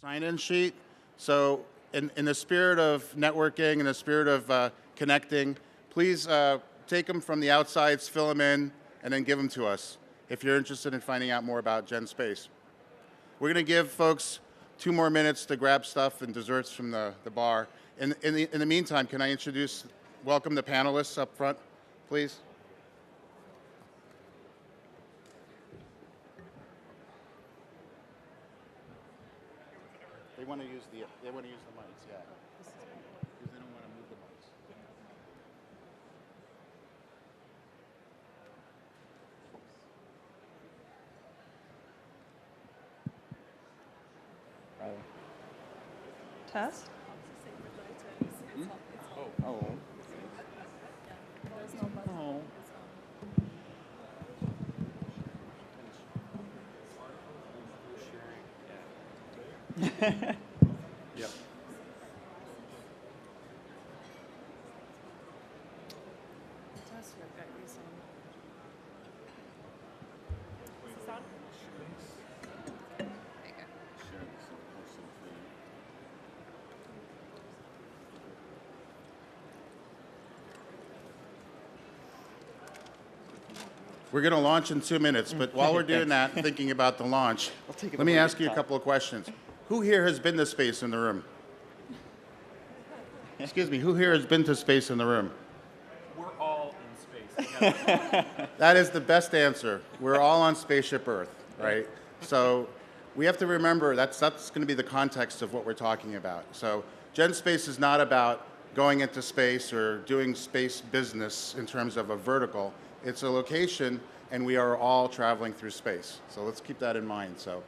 sign-in sheet. So in the spirit of networking, in the spirit of connecting, please take them from the outsides, fill them in, and then give them to us if you're interested in finding out more about GenSpace. We're going to give folks 2 more minutes to grab stuff and desserts from the bar. In the meantime, can I welcome the panelists up front, please? They want to use the mics, yeah. Because they don't want to move the mics. Test? Oh. Oh. Yep. We're going to launch in 2 minutes, but while we're doing that, thinking about the launch, let me ask you a couple of questions. Who here has been to space in the room? Excuse me, who here has been to space in the room? We're all in space together. That is the best answer. We're all on Spaceship Earth, right? So we have to remember that's going to be the context of what we're talking about. So GenSpace is not about going into space or doing space business in terms of a vertical. It's a location, and we are all traveling through space. So let's keep that in mind. So,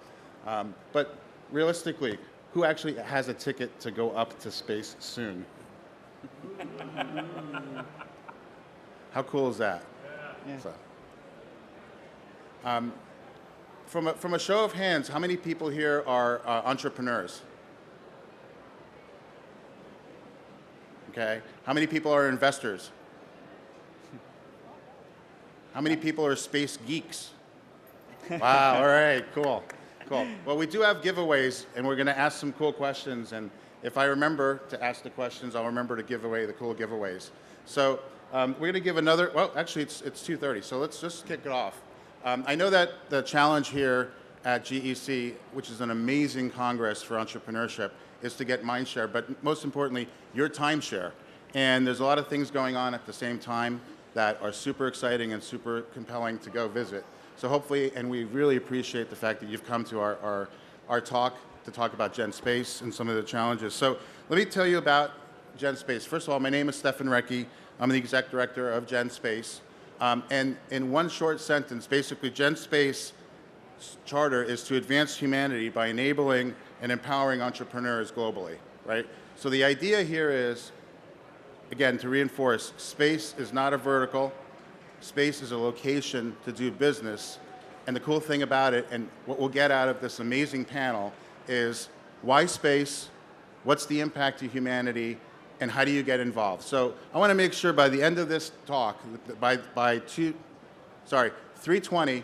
but realistically, who actually has a ticket to go up to space soon? How cool is that? Yeah. So, from a show of hands, how many people here are entrepreneurs? Okay. How many people are investors? How many people are space geeks? Wow, all right, cool. Well, we do have giveaways, and we're going to ask some cool questions, and if I remember to ask the questions, I'll remember to give away the cool giveaways. So we're going to give another, well, actually, it's 2:30, so let's just kick it off. I know that the challenge here at GEC, which is an amazing congress for entrepreneurship, is to get mind share, but most importantly, your time share. And there's a lot of things going on at the same time that are super exciting and super compelling to go visit. So hopefully, and we really appreciate the fact that you've come to our talk to talk about GenSpace and some of the challenges. So let me tell you about GenSpace. First of all, my name is Stefan Recke. I'm the exec director of GenSpace. And in one short sentence, basically GenSpace charter is to advance humanity by enabling and empowering entrepreneurs globally, right? So the idea here is, again, to reinforce, space is not a vertical. Space is a location to do business. And the cool thing about it, and what we'll get out of this amazing panel, is why space, what's the impact to humanity, and how do you get involved? So I want to make sure by the end of this talk, by 3:20,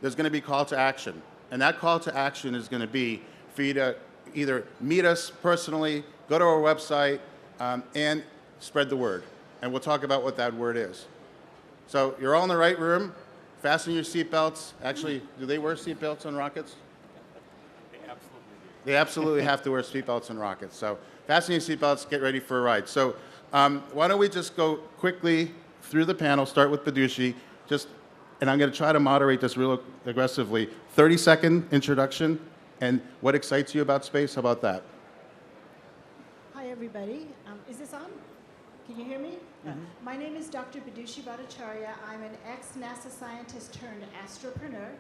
there's going to be call to action. And that call to action is going to be for you to either meet us personally, go to our website, and spread the word. And we'll talk about what that word is. So you're all in the right room. Fasten your seatbelts. Actually, do they wear seatbelts on rockets? They absolutely do. They absolutely have to wear seatbelts on rockets. So fasten your seatbelts, get ready for a ride. So why don't we just go quickly through the panel, start with Badushi, and I'm going to try to moderate this real aggressively. 30-second introduction, and what excites you about space? How about that? Hi, everybody. Is this on? Can you hear me? My name is Dr. Badushi Bhattacharya. I'm an ex-NASA scientist turned astropreneur,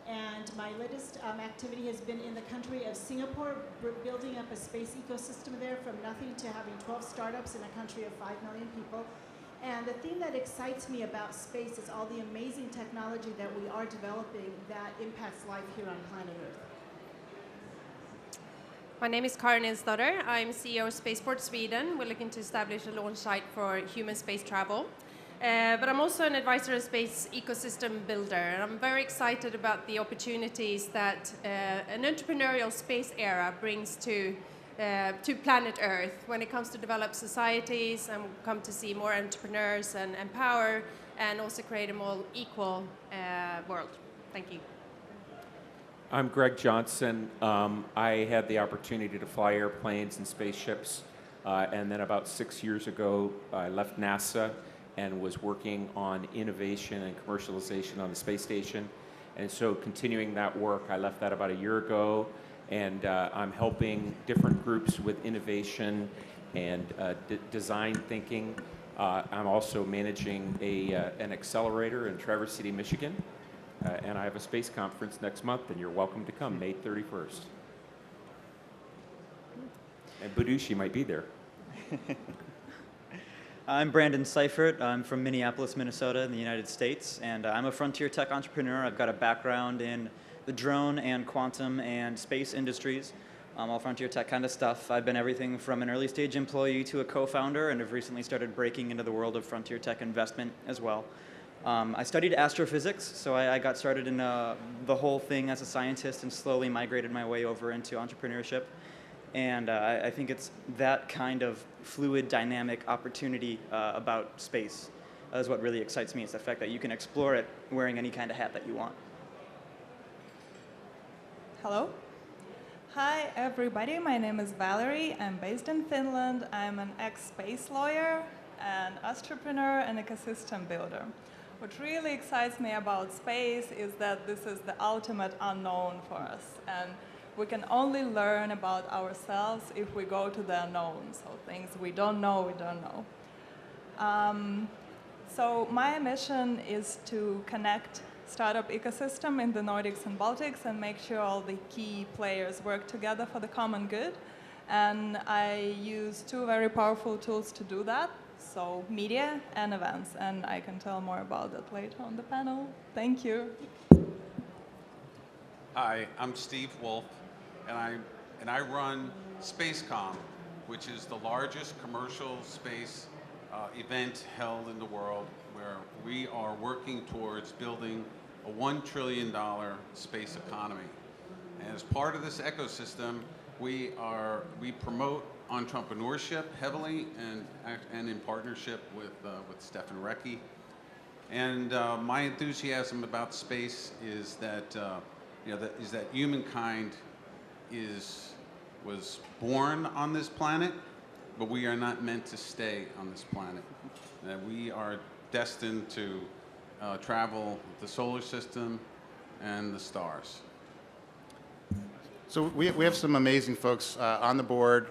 and my latest activity has been in the country of Singapore, building up a space ecosystem there from nothing to having 12 startups in a country of 5 million people. And the thing that excites me about space is all the amazing technology that we are developing that impacts life here on planet Earth. My name is Karin Ilsdotter. I'm CEO of Spaceport Sweden. We're looking to establish a launch site for human space travel. But I'm also an advisor and space ecosystem builder, and I'm very excited about the opportunities that an entrepreneurial space era brings to planet Earth when it comes to develop societies and come to see more entrepreneurs and empower and also create a more equal world. Thank you. I'm Greg Johnson. I had the opportunity to fly airplanes and spaceships, and then about 6 years ago, I left NASA and was working on innovation and commercialization on the space station. And so continuing that work, I left that about a year ago, and I'm helping different groups with innovation and design thinking. I'm also managing an accelerator in Traverse City, Michigan. And I have a space conference next month, and you're welcome to come, May 31st. And Badushi might be there. I'm Brandon Seifert. I'm from Minneapolis, Minnesota in the United States, and I'm a frontier tech entrepreneur. I've got a background in the drone and quantum and space industries, all frontier tech kind of stuff. I've been everything from an early stage employee to a co-founder, and have recently started breaking into the world of frontier tech investment as well. I studied astrophysics, so I got started in the whole thing as a scientist and slowly migrated my way over into entrepreneurship. And I think it's that kind of fluid, dynamic opportunity about space is what really excites me. It's the fact that you can explore it wearing any kind of hat that you want. Hello. Hi, everybody. My name is Valerie. I'm based in Finland. I'm an ex-space lawyer, an entrepreneur, and ecosystem builder. What really excites me about space is that this is the ultimate unknown for us. And we can only learn about ourselves if we go to the unknown. So things we don't know. So my mission is to connect startup ecosystem in the Nordics and Baltics and make sure all the key players work together for the common good. And I use two very powerful tools to do that. So media and events, and I can tell more about that later on the panel. Thank you. Hi, I'm Steve Wolf, and I run SpaceCom, which is the largest commercial space event held in the world, where we are working towards building a $1 trillion space economy. And as part of this ecosystem, we promote entrepreneurship heavily and in partnership with Stefan Recke. And my enthusiasm about space is that that humankind was born on this planet, but we are not meant to stay on this planet. That we are destined to travel the solar system and the stars. So we have some amazing folks on the board,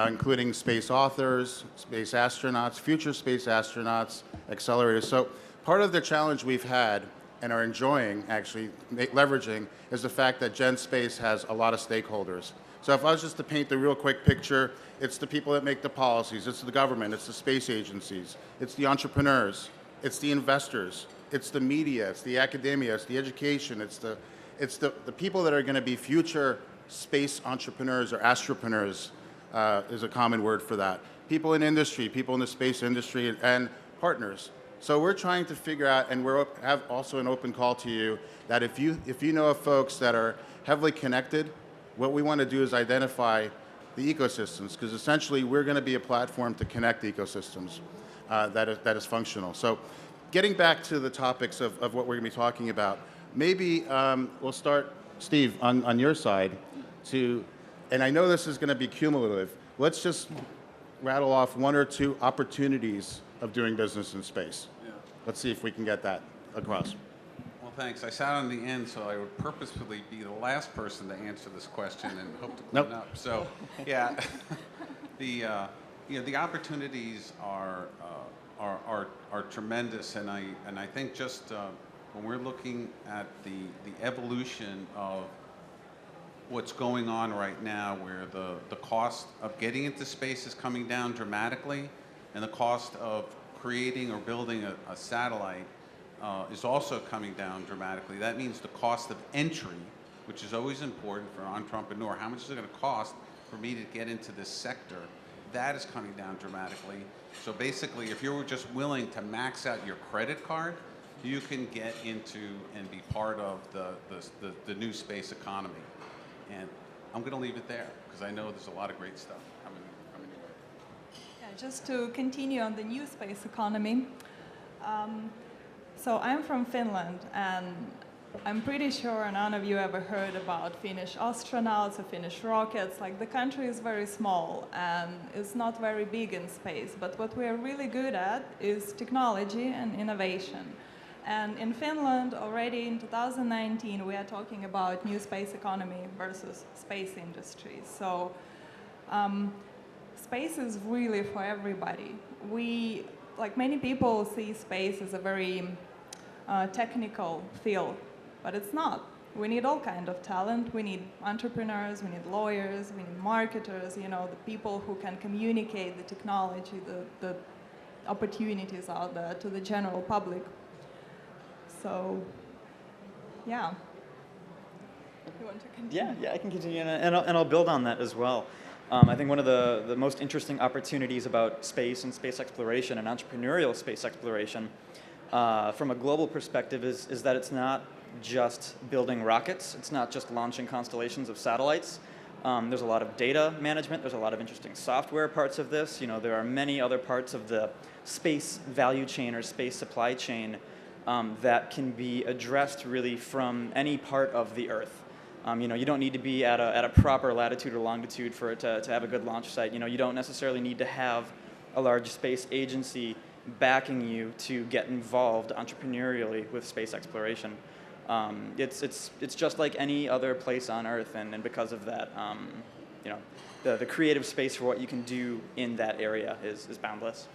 including space authors, space astronauts, future space astronauts, accelerators. So part of the challenge we've had and are enjoying, actually, leveraging, is the fact that GenSpace has a lot of stakeholders. So if I was just to paint the real quick picture, it's the people that make the policies, it's the government, it's the space agencies, it's the entrepreneurs, it's the investors, it's the media, it's the academia, it's the education, it's the people that are going to be future space entrepreneurs or astropreneurs is a common word for that. People in industry, people in the space industry, and partners. So we're trying to figure out, and we have also an open call to you, that if you know of folks that are heavily connected, what we want to do is identify the ecosystems, because essentially we're going to be a platform to connect ecosystems that is functional. So getting back to the topics of what we're going to be talking about, maybe we'll start, Steve, on your side, and I know this is going to be cumulative. Let's just rattle off one or two opportunities of doing business in space. Yeah. Let's see if we can get that across. Well, thanks. I sat on the end, so I would purposefully be the last person to answer this question and hope to clean up. So, yeah, the opportunities are tremendous, and I think just when we're looking at the evolution of what's going on right now, where the cost of getting into space is coming down dramatically, and the cost of creating or building a satellite is also coming down dramatically. That means the cost of entry, which is always important for an entrepreneur. How much is it going to cost for me to get into this sector? that is coming down dramatically. So basically, if you're just willing to max out your credit card, you can get into and be part of the new space economy. And I'm going to leave it there because I know there's a lot of great stuff coming your way. Yeah, just to continue on the new space economy. So I'm from Finland, and I'm pretty sure none of you ever heard about Finnish astronauts or Finnish rockets. Like, the country is very small and it's not very big in space, but what we're really good at is technology and innovation. And in Finland, already in 2019, we are talking about new space economy versus space industry. So space is really for everybody. We, like many people, see space as a very technical field, but it's not. We need all kind of talent. We need entrepreneurs, we need lawyers, we need marketers, you know, the people who can communicate the technology, the opportunities out there to the general public. So, yeah. You want to continue? Yeah, I can continue, and I'll build on that as well. I think one of the most interesting opportunities about space and space exploration and entrepreneurial space exploration from a global perspective is that it's not just building rockets, it's not just launching constellations of satellites. There's a lot of data management, there's a lot of interesting software parts of this. You know, there are many other parts of the space value chain or space supply chain that can be addressed really from any part of the Earth. You know, you don't need to be at a proper latitude or longitude for it to have a good launch site. You know, you don't necessarily need to have a large space agency backing you to get involved entrepreneurially with space exploration. It's just like any other place on Earth, and because of that, you know, the creative space for what you can do in that area is boundless.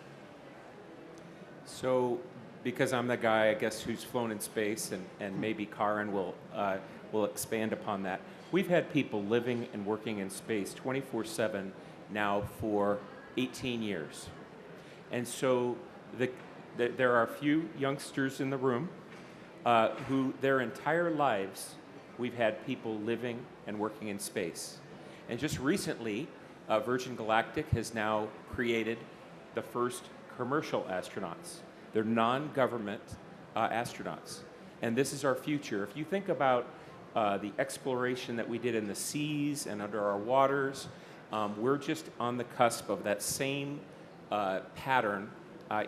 So, because I'm the guy, I guess, who's flown in space, and maybe Karin will expand upon that. We've had people living and working in space 24/7 now for 18 years. And so there are a few youngsters in the room who their entire lives we've had people living and working in space. And just recently, Virgin Galactic has now created the first commercial astronauts. They're non-government astronauts. And this is our future. If you think about the exploration that we did in the seas and under our waters, we're just on the cusp of that same pattern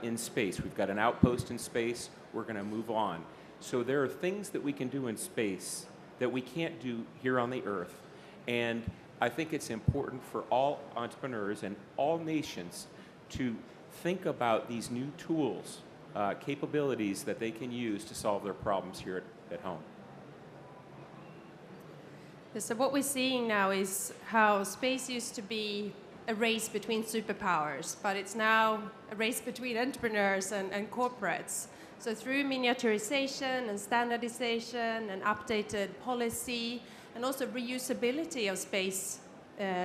in space. We've got an outpost in space. We're going to move on. So there are things that we can do in space that we can't do here on the Earth. And I think it's important for all entrepreneurs and all nations to think about these new tools, capabilities that they can use to solve their problems here at home. So what we're seeing now is how space used to be a race between superpowers, but it's now a race between entrepreneurs and corporates. So through miniaturization and standardization and updated policy and also reusability of space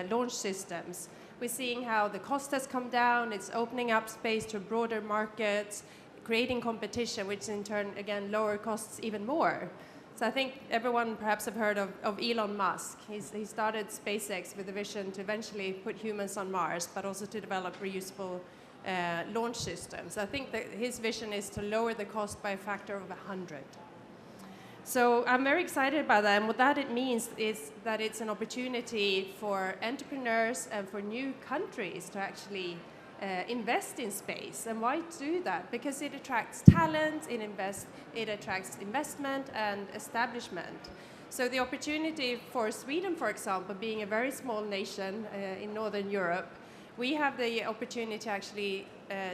launch systems, we're seeing how the cost has come down. It's opening up space to broader markets, creating competition, which in turn, again, lower costs even more. So I think everyone perhaps have heard of Elon Musk. He started SpaceX with a vision to eventually put humans on Mars, but also to develop reusable launch systems. I think that his vision is to lower the cost by a factor of 100. So I'm very excited about that, and what that it means is that it's an opportunity for entrepreneurs and for new countries to actually invest in space. And why do that? Because it attracts talent, it attracts investment and establishment. So the opportunity for Sweden, for example, being a very small nation in Northern Europe, we have the opportunity to actually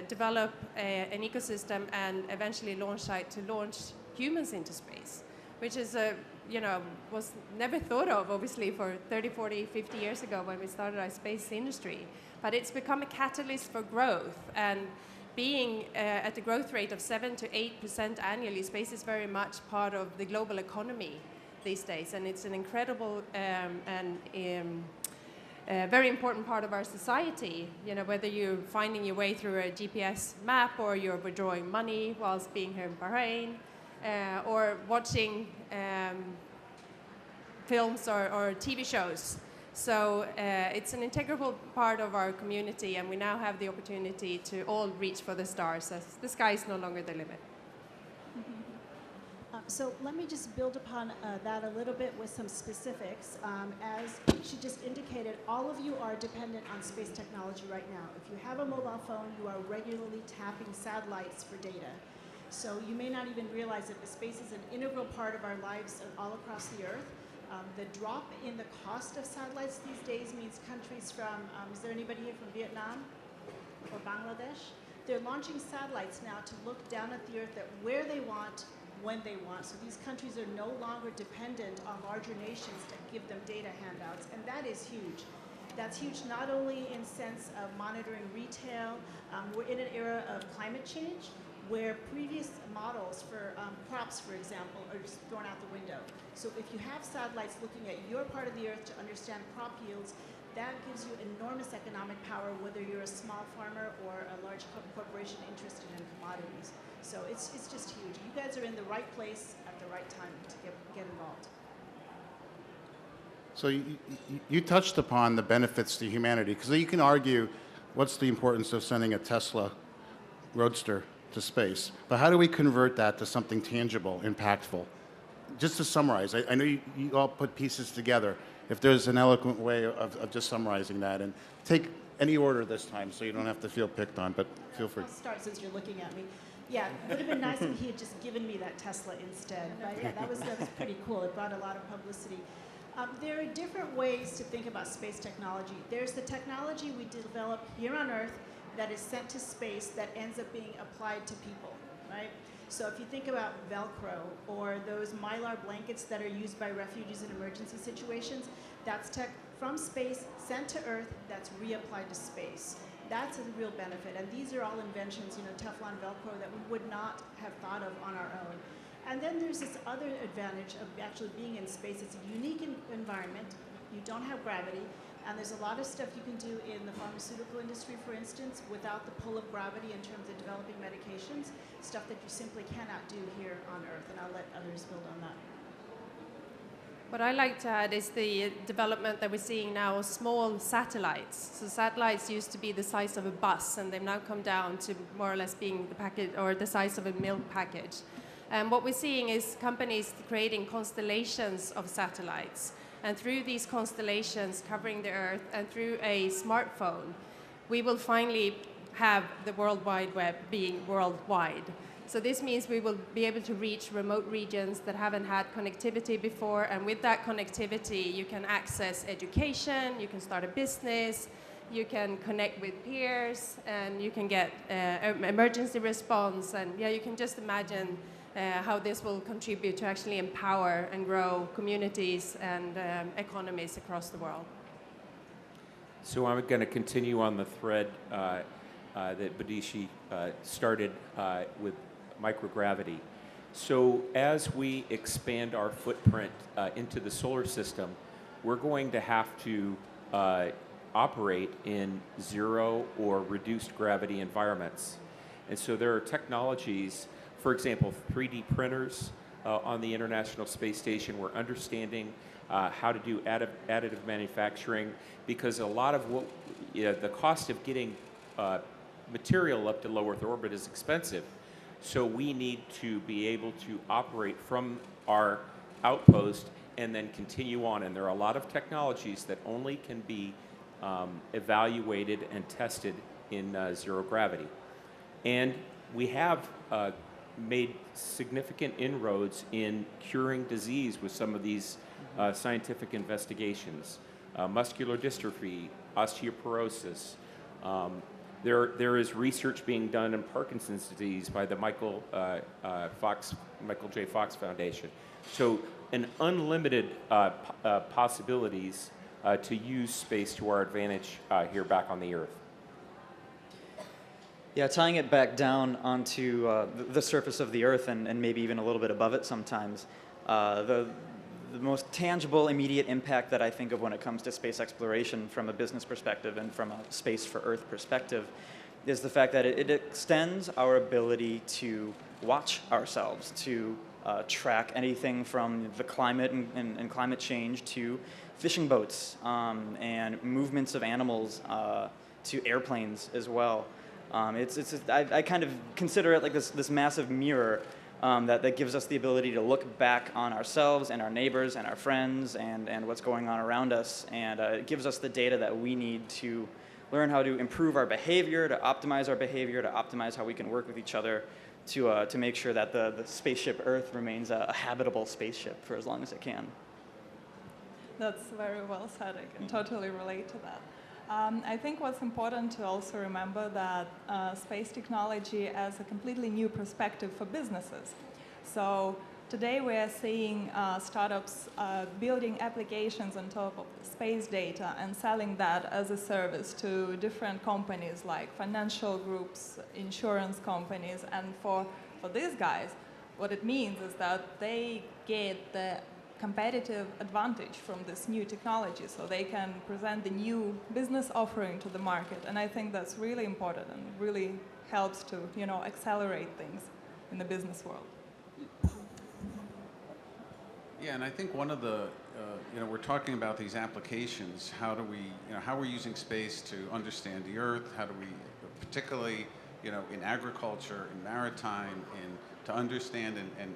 develop an ecosystem and eventually launch site to launch humans into space, which is was never thought of, obviously, for 30, 40, 50 years ago when we started our space industry. But it's become a catalyst for growth, and being at a growth rate of 7 to 8% annually, space is very much part of the global economy these days, and it's an incredible and very important part of our society. You know, whether you're finding your way through a GPS map, or you're withdrawing money whilst being here in Bahrain, or watching films or TV shows. So it's an integral part of our community, and we now have the opportunity to all reach for the stars. As the sky is no longer the limit. So let me just build upon that a little bit with some specifics. As she just indicated, all of you are dependent on space technology right now. If you have a mobile phone, you are regularly tapping satellites for data. So you may not even realize that the space is an integral part of our lives all across the Earth. The drop in the cost of satellites these days means countries from, is there anybody here from Vietnam or Bangladesh? They're launching satellites now to look down at the Earth at where they want, when they want. So these countries are no longer dependent on larger nations to give them data handouts, and that is huge. That's huge not only in sense of monitoring retail. We're in an era of climate change where previous models for crops, for example, are just thrown out the window. So if you have satellites looking at your part of the Earth to understand crop yields, that gives you enormous economic power, whether you're a small farmer or a large corporation interested in commodities. So it's just huge. You guys are in the right place at the right time to get involved. So you touched upon the benefits to humanity, because you can argue what's the importance of sending a Tesla Roadster to space, but how do we convert that to something tangible, impactful? Just to summarize, I know you all put pieces together. If there's an eloquent way of just summarizing that, and take any order this time so you don't have to feel picked on, but feel free. I'll start since you're looking at me. Yeah, it would have been nice if he had just given me that Tesla instead. But yeah, that was pretty cool. It brought a lot of publicity. There are different ways to think about space technology. There's the technology we develop here on Earth that is sent to space that ends up being applied to people, right? So if you think about Velcro or those Mylar blankets that are used by refugees in emergency situations, that's tech from space sent to Earth that's reapplied to space. That's a real benefit. And these are all inventions, you know, Teflon, Velcro, that we would not have thought of on our own. And then there's this other advantage of actually being in space. It's a unique environment. You don't have gravity. And there's a lot of stuff you can do in the pharmaceutical industry, for instance, without the pull of gravity in terms of developing medications, stuff that you simply cannot do here on Earth. And I'll let others build on that. What I like to add is the development that we're seeing now of small satellites. So satellites used to be the size of a bus, and they've now come down to more or less being the package or the size of a milk package. And what we're seeing is companies creating constellations of satellites. And through these constellations covering the Earth and through a smartphone, we will finally have the World Wide Web being worldwide. So this means we will be able to reach remote regions that haven't had connectivity before, and with that connectivity, you can access education, you can start a business, you can connect with peers, and you can get emergency response, and yeah, you can just imagine how this will contribute to actually empower and grow communities and economies across the world. So I'm going to continue on the thread that Badishi started with microgravity. So as we expand our footprint into the solar system, we're going to have to operate in zero or reduced gravity environments. And so there are technologies, for example, 3D printers on the International Space Station. We're understanding how to do additive manufacturing, because a lot of what the cost of getting material up to low Earth orbit is expensive. So we need to be able to operate from our outpost and then continue on. And there are a lot of technologies that only can be evaluated and tested in zero gravity. And we have made significant inroads in curing disease with some of these scientific investigations. Muscular dystrophy, osteoporosis. There is research being done in Parkinson's disease by the Michael J. Fox Foundation. So an unlimited possibilities to use space to our advantage here back on the Earth. Yeah, tying it back down onto the surface of the Earth and maybe even a little bit above it sometimes, the most tangible, immediate impact that I think of when it comes to space exploration from a business perspective and from a space for Earth perspective is the fact that it extends our ability to watch ourselves, to track anything from the climate and climate change to fishing boats and movements of animals to airplanes as well. I kind of consider it like this massive mirror that gives us the ability to look back on ourselves and our neighbors and our friends and what's going on around us, and it gives us the data that we need to learn how to improve our behavior, to optimize how we can work with each other to make sure that the spaceship Earth remains a habitable spaceship for as long as it can. That's very well said. I can totally relate to that. I think what's important to also remember that space technology has a completely new perspective for businesses. So today we are seeing startups building applications on top of space data and selling that as a service to different companies like financial groups, insurance companies, and for these guys, what it means is that they get the competitive advantage from this new technology, so they can present the new business offering to the market, and I think that's really important and really helps to accelerate things in the business world. Yeah, and I think one of the, we're talking about these applications. How do we, how we're using space to understand the Earth? How do we, particularly, in agriculture, in maritime, to understand and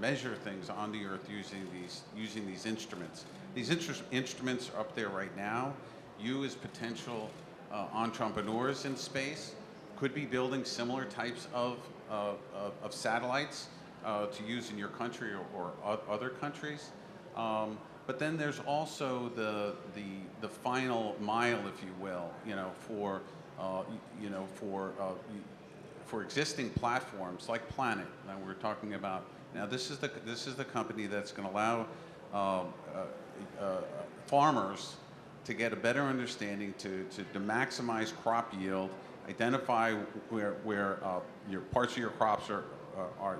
measure things on the Earth using these instruments. These instruments are up there right now. You, as potential entrepreneurs in space, could be building similar types of satellites to use in your country or other countries. But then there's also the final mile, if you will, for existing platforms like Planet that we're talking about. Now, this is the company that's going to allow farmers to get a better understanding to maximize crop yield, identify where your parts of your crops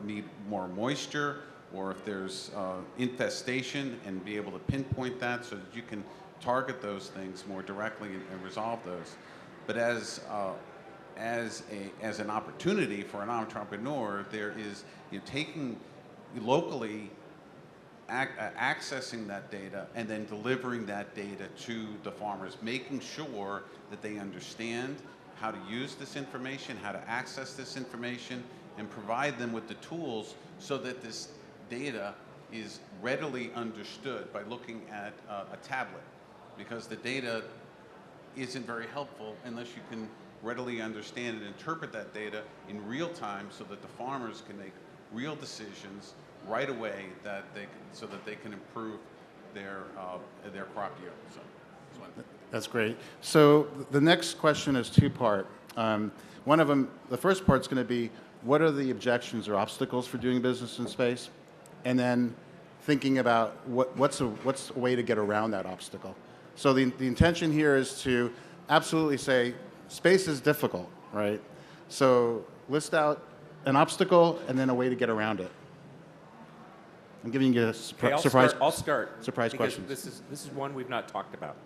need more moisture, or if there's infestation, and be able to pinpoint that so that you can target those things more directly and resolve those. But as an opportunity for an entrepreneur, there is taking locally, accessing that data, and then delivering that data to the farmers, making sure that they understand how to use this information, how to access this information, and provide them with the tools so that this data is readily understood by looking at a tablet, because the data isn't very helpful unless you can readily understand and interpret that data in real time so that the farmers can make real decisions right away so that they can improve their crop yield. So, that's great. So the next question is two-part. One of them, the first part's going to be, what are the objections or obstacles for doing business in space? And then thinking about what's a way to get around that obstacle. So the intention here is to absolutely say, space is difficult, right? So list out an obstacle and then a way to get around it. I'm giving you a surprise. I'll start. Surprise because questions. This is one we've not talked about.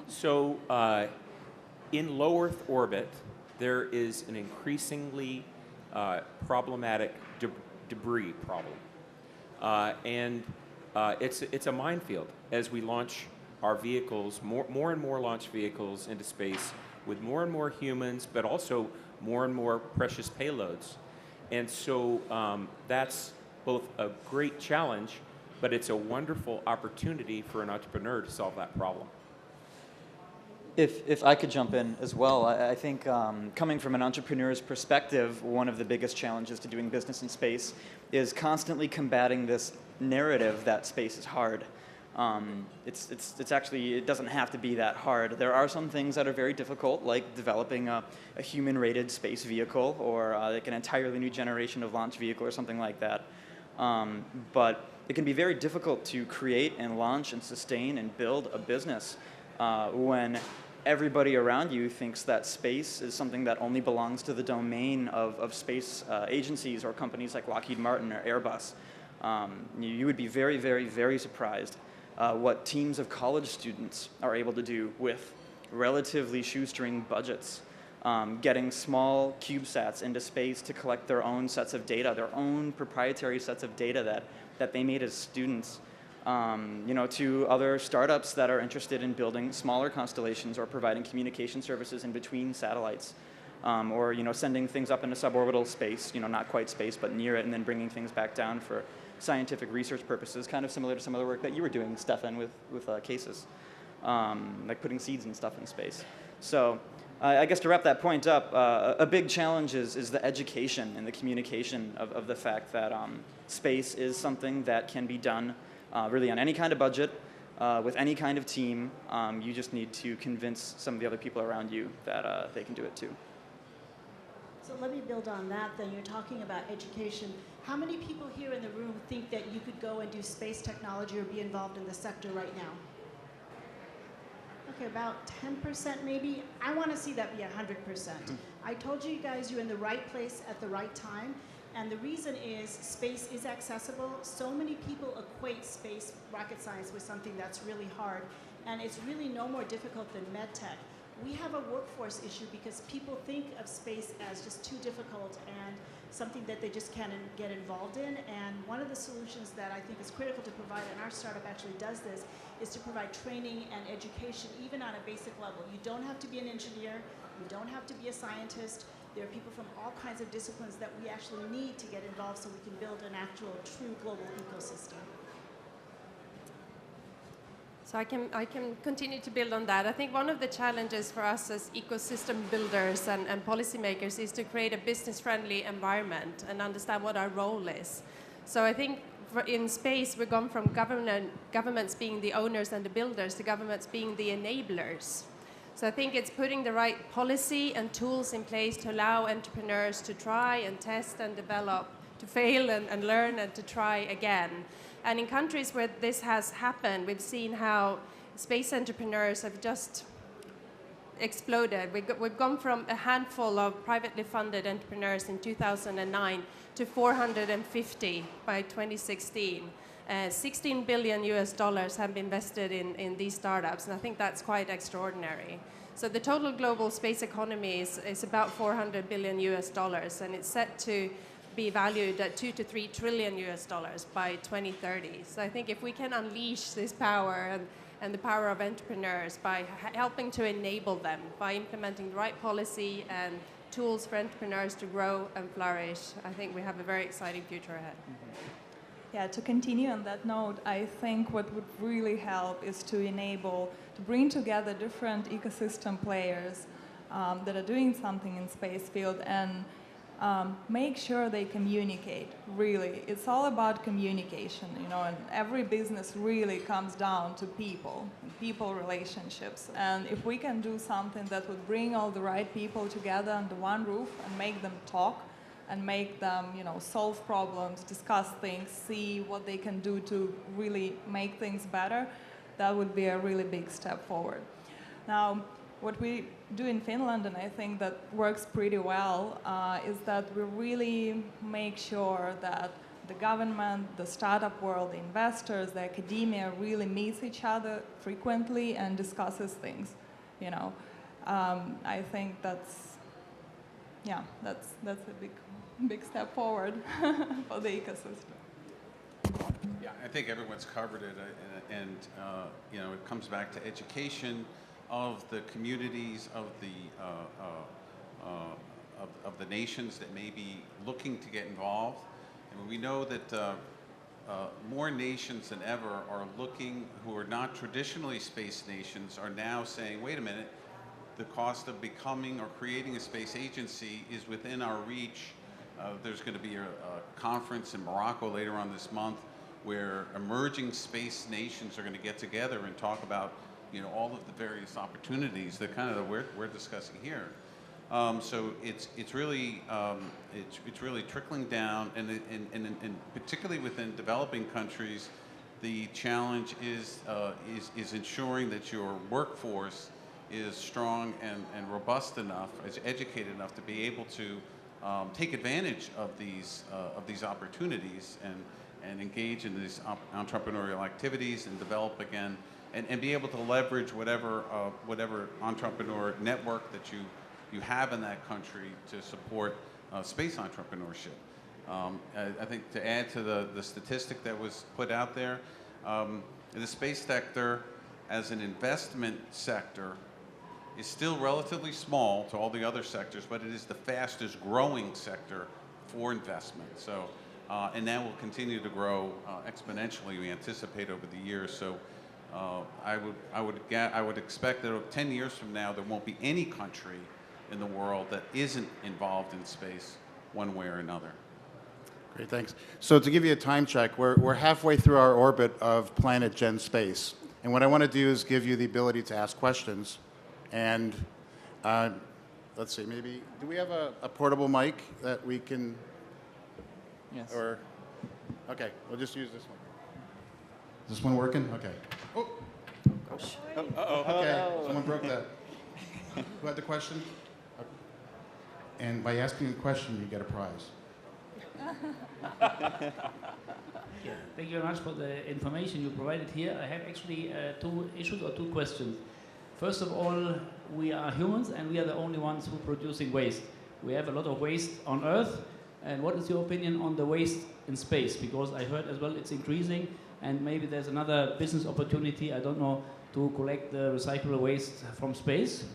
So in low Earth orbit, there is an increasingly problematic debris problem, and it's a minefield as we launch our vehicles, more and more launch vehicles into space with more and more humans, but also more and more precious payloads. And so that's both a great challenge, but it's a wonderful opportunity for an entrepreneur to solve that problem. If I could jump in as well, I think coming from an entrepreneur's perspective, one of the biggest challenges to doing business in space is constantly combating this narrative that space is hard. It's actually, it doesn't have to be that hard. There are some things that are very difficult, like developing a human-rated space vehicle, or like an entirely new generation of launch vehicle or something like that. But it can be very difficult to create and launch and sustain and build a business when everybody around you thinks that space is something that only belongs to the domain of space agencies or companies like Lockheed Martin or Airbus. You would be very, very, very surprised what teams of college students are able to do with relatively shoestring budgets, getting small CubeSats into space to collect their own sets of data, their own proprietary sets of data that they made as students. to other startups that are interested in building smaller constellations or providing communication services in between satellites, or sending things up into suborbital space, not quite space, but near it, and then bringing things back down for scientific research purposes, kind of similar to some of the work that you were doing, Stefan, with cases, like putting seeds and stuff in space. So I guess to wrap that point up, a big challenge is the education and the communication of the fact that space is something that can be done really on any kind of budget, with any kind of team. You just need to convince some of the other people around you that they can do it too. So let me build on that then. You're talking about education. How many people here in the room think that you could go and do space technology or be involved in the sector right now? Okay, about 10% maybe. I want to see that be 100%. I told you guys you're in the right place at the right time. And the reason is space is accessible. So many people equate space rocket science with something that's really hard. And it's really no more difficult than med tech. We have a workforce issue because people think of space as just too difficult and something that they just can't get involved in. And one of the solutions that I think is critical to provide, and our startup actually does this, is to provide training and education even on a basic level. You don't have to be an engineer. You don't have to be a scientist. There are people from all kinds of disciplines that we actually need to get involved so we can build an actual true global ecosystem. So I can continue to build on that. I think one of the challenges for us as ecosystem builders and policymakers is to create a business-friendly environment and understand what our role is. So I think in space, we've gone from governments being the owners and the builders to governments being the enablers. So I think it's putting the right policy and tools in place to allow entrepreneurs to try and test and develop, to fail and learn and to try again. And in countries where this has happened, we've seen how space entrepreneurs have just exploded. We've gone from a handful of privately funded entrepreneurs in 2009 to 450 by 2016. $16 billion have been invested in these startups, and I think that's quite extraordinary. So the total global space economy is about $400 billion, and it's set to be valued at $2 to $3 trillion by 2030. So I think if we can unleash this power and the power of entrepreneurs by helping to enable them, by implementing the right policy and tools for entrepreneurs to grow and flourish, I think we have a very exciting future ahead. Yeah, to continue on that note, I think what would really help is to bring together different ecosystem players that are doing something in space field and make sure they communicate, really. It's all about communication, and every business really comes down to people relationships. And if we can do something that would bring all the right people together under one roof and make them talk and make them, solve problems, discuss things, see what they can do to really make things better, that would be a really big step forward. Now, what we do in Finland, and I think that works pretty well, is that we really make sure that the government, the startup world, the investors, the academia really meets each other frequently and discusses things. I think that's a big step forward for the ecosystem. Yeah, I think everyone's covered it, and it comes back to education of the communities of the nations that may be looking to get involved. And we know that more nations than ever are looking, who are not traditionally space nations, are now saying, wait a minute, the cost of becoming or creating a space agency is within our reach. There's going to be a conference in Morocco later on this month where emerging space nations are going to get together and talk about all of the various opportunities that we're discussing here. So it's really trickling down, and particularly within developing countries, the challenge is ensuring that your workforce is strong and robust enough, is educated enough to be able to take advantage of these opportunities and engage in these entrepreneurial activities and develop again. And be able to leverage whatever entrepreneur network that you have in that country to support space entrepreneurship. I think to add to the statistic that was put out there, The space sector as an investment sector is still relatively small to all the other sectors, but it is the fastest growing sector for investment. So, and that will continue to grow exponentially, we anticipate, over the years. So I would expect that 10 years from now, there won't be any country in the world that isn't involved in space one way or another. Great, thanks. So to give you a time check, we're halfway through our orbit of planet Gen Space. And what I want to do is give you the ability to ask questions. And let's see, maybe, do we have a portable mic that we can? Yes. Or, okay, we'll just use this one. Is this one working? Okay. Oh, Gosh. okay, someone broke that. Who had the question? And by asking a question, you get a prize. Yeah, thank you very much for the information you provided here. I have actually two issues or two questions. First of all, we are humans and we are the only ones who are producing waste. We have a lot of waste on Earth. And what is your opinion on the waste in space? Because I heard as well it's increasing and maybe there's another business opportunity, I don't know, to collect the recyclable waste from space.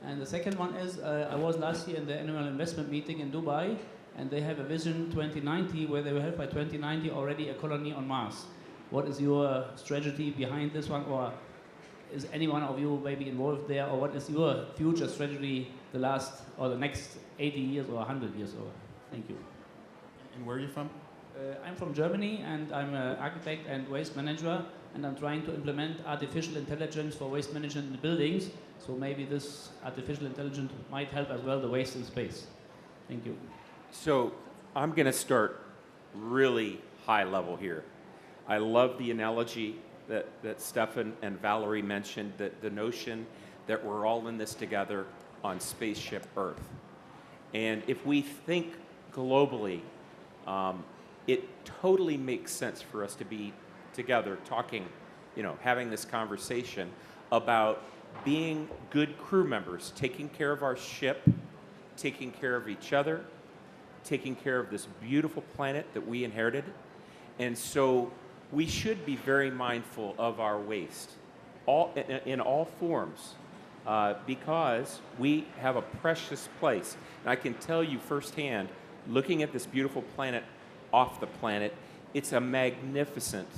And the second one is, I was last year in the annual investment meeting in Dubai, and they have a vision 2090 where they will have by 2090 already a colony on Mars. What is your strategy behind this one, or is any one of you maybe involved there, or what is your future strategy the last or the next 80 years or 100 years? Or thank you. And where are you from? I'm from Germany, and I'm an architect and waste manager, and I'm trying to implement artificial intelligence for waste management in the buildings. So maybe this artificial intelligence might help as well the waste in space. Thank you. So I'm going to start really high level here. I love the analogy that Stefan and Valerie mentioned, that the notion that we're all in this together on spaceship Earth. And if we think globally, it totally makes sense for us to be together talking, having this conversation about being good crew members, taking care of our ship, taking care of each other, taking care of this beautiful planet that we inherited. And so we should be very mindful of our waste in all forms because we have a precious place. And I can tell you firsthand, looking at this beautiful planet off the planet, it's a magnificent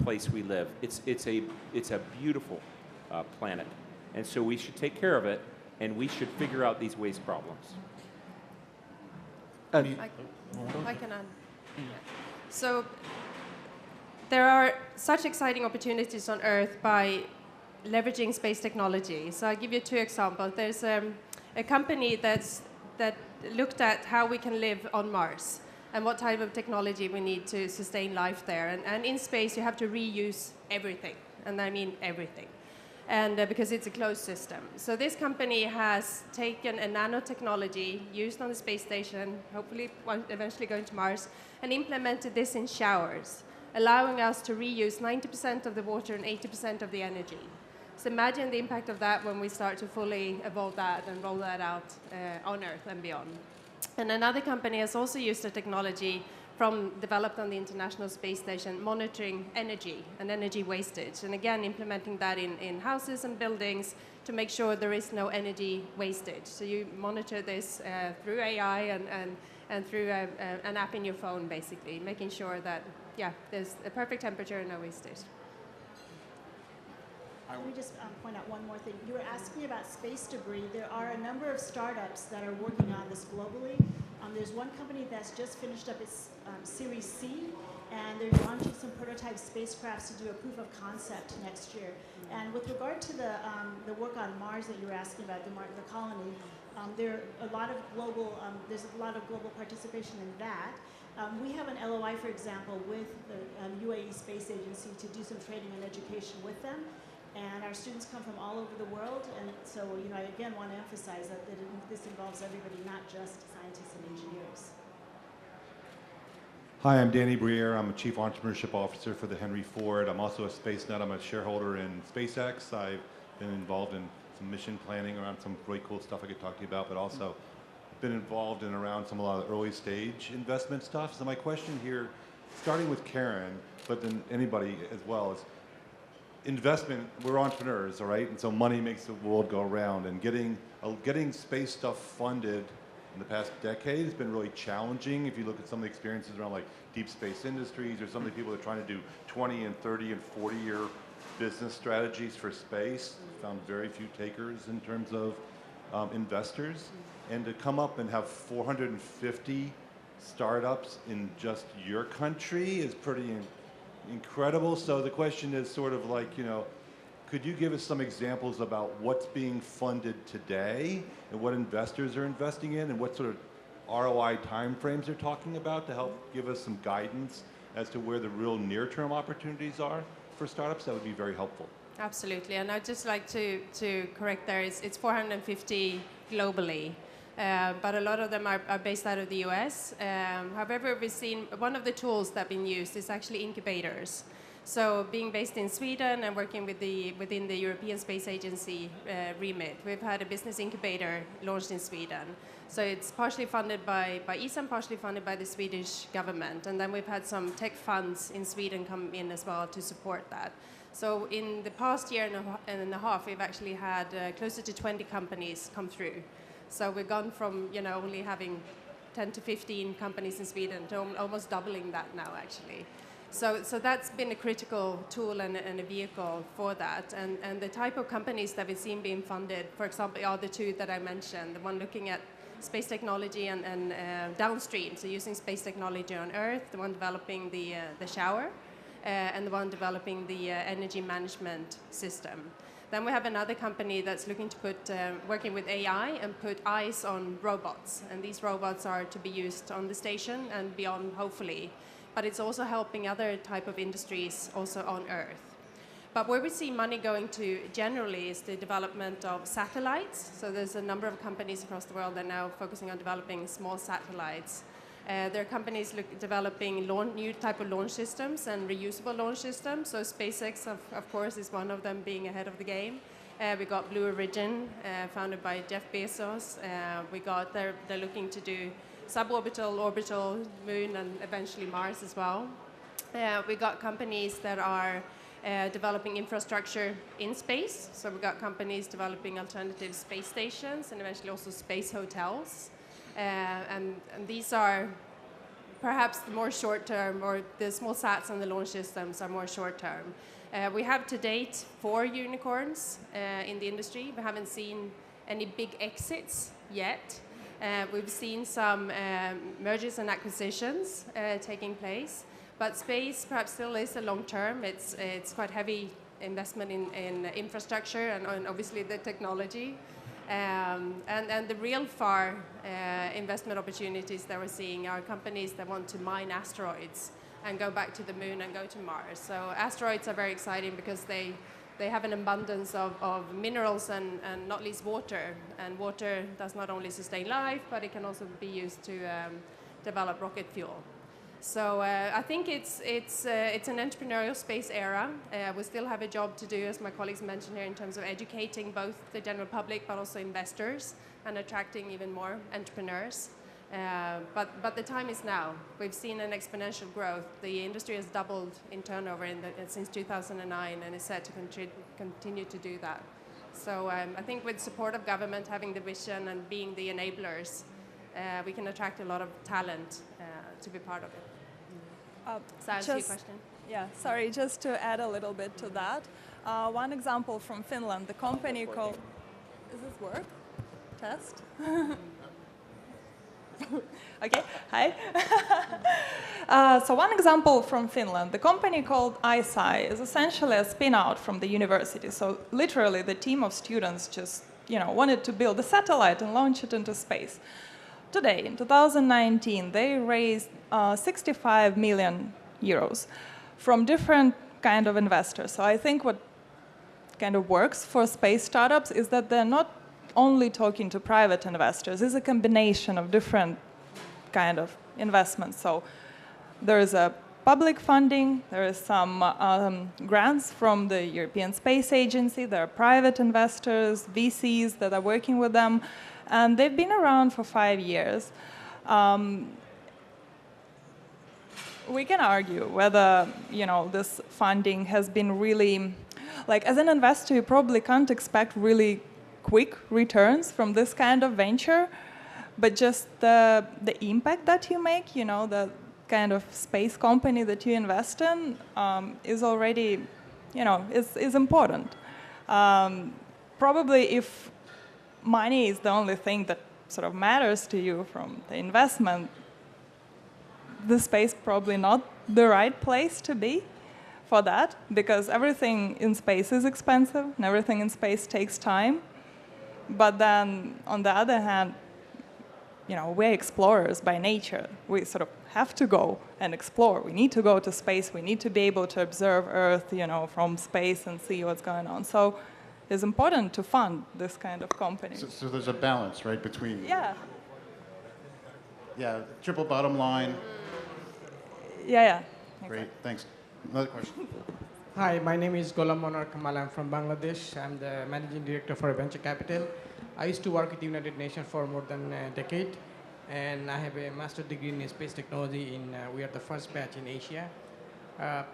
place we live. It's a beautiful planet. And so we should take care of it, and we should figure out these waste problems. I can add. So there are such exciting opportunities on Earth by leveraging space technology. So I'll give you two examples. There's a company that looked at how we can live on Mars and what type of technology we need to sustain life there. And in space, you have to reuse everything, and I mean everything. And because it's a closed system. So this company has taken a nanotechnology used on the space station, hopefully eventually going to Mars, and implemented this in showers, allowing us to reuse 90% of the water and 80% of the energy. So imagine the impact of that when we start to fully evolve that and roll that out on Earth and beyond. And another company has also used the technology developed on the International Space Station, monitoring energy and energy wastage, and again implementing that in houses and buildings to make sure there is no energy wastage. So you monitor this through AI and through an app in your phone, basically, making sure that, there's a perfect temperature and no wastage. Let me just point out one more thing. You were asking about space debris. There are a number of startups that are working on this globally. There's one company that's just finished up its Series C, and they're launching some prototype spacecrafts to do a proof of concept next year. And with regard to the work on Mars that you were asking about, the colony, there's a lot of global participation in that. We have an LOI, for example, with the UAE Space Agency to do some training and education with them. And our students come from all over the world, and so I again want to emphasize that this involves everybody, not just scientists and engineers. Hi, I'm Danny Briere. I'm a Chief Entrepreneurship Officer for the Henry Ford. I'm also a space nut. I'm a shareholder in SpaceX. I've been involved in some mission planning around some really cool stuff I could talk to you about, but also been involved in around a lot of the early stage investment stuff. So my question here starting with Karen, but then anybody as well, is investment. We're entrepreneurs, all right? And so money makes the world go around. And getting space stuff funded in the past decade has been really challenging. If you look at some of the experiences around like deep space industries, or some of the people that are trying to do 20 and 30 and 40-year business strategies for space, found very few takers in terms of investors. And to come up and have 450 startups in just your country is pretty incredible. So the question is sort of like, you know, could you give us some examples about what's being funded today and what investors are investing in and what sort of ROI timeframes they're talking about to help give us some guidance as to where the real near-term opportunities are for startups? That would be very helpful. Absolutely, and I'd just like to correct there, it's 450 globally, but a lot of them are based out of the US. However, we've seen one of the tools that have been used is actually incubators. So being based in Sweden and working within the European Space Agency remit, we've had a business incubator launched in Sweden. So it's partially funded by ESA and partially funded by the Swedish government. And then we've had some tech funds in Sweden come in as well to support that. So in the past year and a half, we've actually had closer to 20 companies come through. So we've gone from, you know, only having 10 to 15 companies in Sweden to almost doubling that now, actually. So that's been a critical tool and a vehicle for that. And the type of companies that we've seen being funded, for example, are the two that I mentioned, the one looking at space technology and downstream, so using space technology on Earth, the one developing the shower, and the one developing the energy management system. Then we have another company that's looking to put, working with AI and put eyes on robots. And these robots are to be used on the station and beyond, hopefully. But it's also helping other type of industries also on Earth. But where we see money going to generally is the development of satellites. So there's a number of companies across the world that are now focusing on developing small satellites. There are companies developing new type of launch systems and reusable launch systems. So SpaceX, of course, is one of them, being ahead of the game. We got Blue Origin, founded by Jeff Bezos. They're looking to do suborbital, orbital, moon, and eventually Mars as well. We got companies that are developing infrastructure in space. So we've got companies developing alternative space stations and eventually also space hotels. And these are perhaps the more short-term, or the small sats and the launch systems are more short-term. We have to date 4 unicorns in the industry. We haven't seen any big exits yet. We've seen some mergers and acquisitions taking place, but space perhaps still is a long-term. It's quite heavy investment in infrastructure and obviously the technology. And the real far investment opportunities that we're seeing are companies that want to mine asteroids and go back to the moon and go to Mars. So asteroids are very exciting because they have an abundance of minerals and not least water. And water does not only sustain life, but it can also be used to develop rocket fuel. So I think it's an entrepreneurial space era. We still have a job to do, as my colleagues mentioned here, in terms of educating both the general public but also investors and attracting even more entrepreneurs. But the time is now. We've seen an exponential growth. The industry has doubled in turnover since 2009 and is set to continue to do that. So I think with support of government, having the vision and being the enablers, we can attract a lot of talent to be part of it. Does that answer your question? Yeah, sorry, just to add a little bit to that. One example from Finland, the company called... Does this work? Test? Okay, hi. So one example from Finland, the company called ISI is essentially a spin-out from the university. So literally the team of students just, wanted to build a satellite and launch it into space. Today, in 2019, they raised 65 million euros from different kind of investors. So I think what kind of works for space startups is that they're not only talking to private investors. It's a combination of different kind of investments. So there is a public funding, there is some grants from the European Space Agency, there are private investors, VCs that are working with them, and they've been around for 5 years. we can argue whether, this funding has been really, like, as an investor, you probably can't expect really quick returns from this kind of venture, but just the impact that you make, the kind of space company that you invest in is already, is important. Probably if money is the only thing that sort of matters to you from the investment, the space probably not the right place to be for that, because everything in space is expensive and everything in space takes time. But then, on the other hand, we're explorers by nature. We sort of have to go and explore. We need to go to space. We need to be able to observe Earth, from space and see what's going on. So it's important to fund this kind of companies. So there's a balance, right, between... Yeah. Yeah, triple bottom line. Yeah. Great, thanks. Another question. Hi, my name is Golam Monar Kamal. I'm from Bangladesh. I'm the managing director for Venture Capital. I used to work at the United Nations for more than a decade, and I have a master's degree in space technology. We are the first batch in Asia.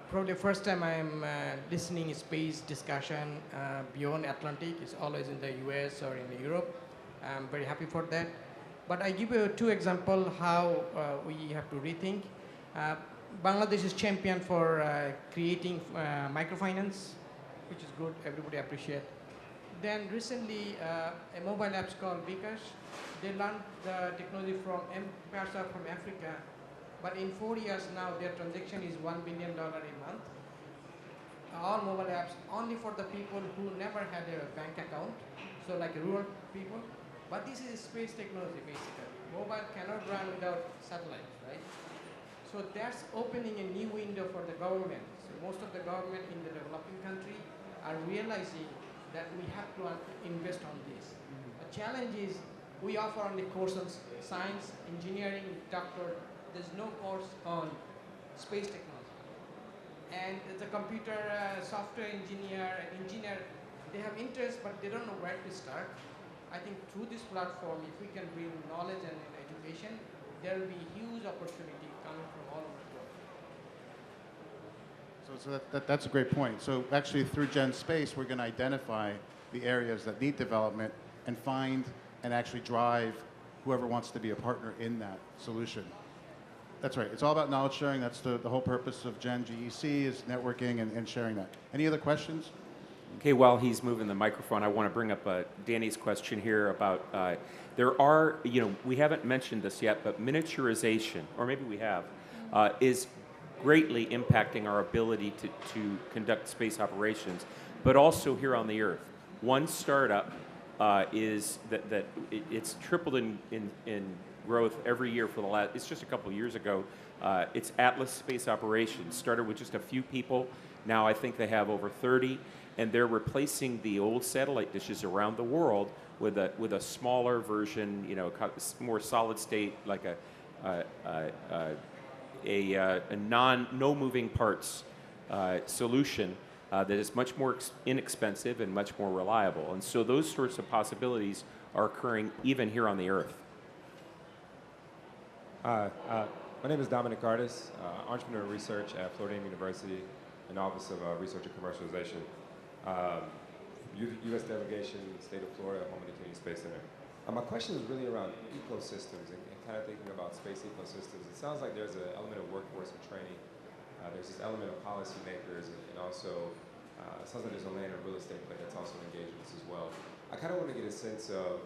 Probably the first time I'm listening space discussion beyond Atlantic. It's always in the US or in Europe. I'm very happy for that. But I give you 2 examples how we have to rethink. Bangladesh is champion for creating microfinance, which is good, everybody appreciate. Then recently, a mobile app called Bikash, they learned the technology from M-Pesa from Africa, but in 4 years now, their transaction is $1 billion a month. All mobile apps only for the people who never had a bank account, so like rural people. But this is space technology, basically. Mobile cannot run without satellites, right? So that's opening a new window for the government. So most of the government in the developing country are realizing that we have to invest on this. The challenge is we offer only courses, science, engineering, doctor. There's no course on space technology. And the computer software engineer, they have interest, but they don't know where to start. I think through this platform, if we can bring knowledge and education, there will be huge opportunity coming from all over the world. So that's a great point. So actually, through Gen Space, we're going to identify the areas that need development and find and actually drive whoever wants to be a partner in that solution. That's right. It's all about knowledge sharing. That's the whole purpose of Gen GEC is networking and sharing that. Any other questions? Okay, while he's moving the microphone, I want to bring up Danny's question here about there are, we haven't mentioned this yet, but miniaturization, or maybe we have, is greatly impacting our ability to conduct space operations, but also here on the Earth. One startup is that it's tripled in growth every year for the last, it's just a couple years ago. It's Atlas Space Operations, started with just a few people. Now I think they have over 30. And they're replacing the old satellite dishes around the world with a smaller version, more solid state, like a no moving parts solution that is much more inexpensive and much more reliable. And so those sorts of possibilities are occurring even here on the Earth. My name is Dominic Cardis, Entrepreneur Research at Florida University in the Office of Research and Commercialization. U.S. delegation, state of Florida, home of the Kennedy Space Center. My question is really around ecosystems and kind of thinking about space ecosystems. It sounds like there's an element of workforce and training. There's this element of policymakers, and also it sounds like there's a land and real estate play that's also engaged in this as well. I kind of want to get a sense of,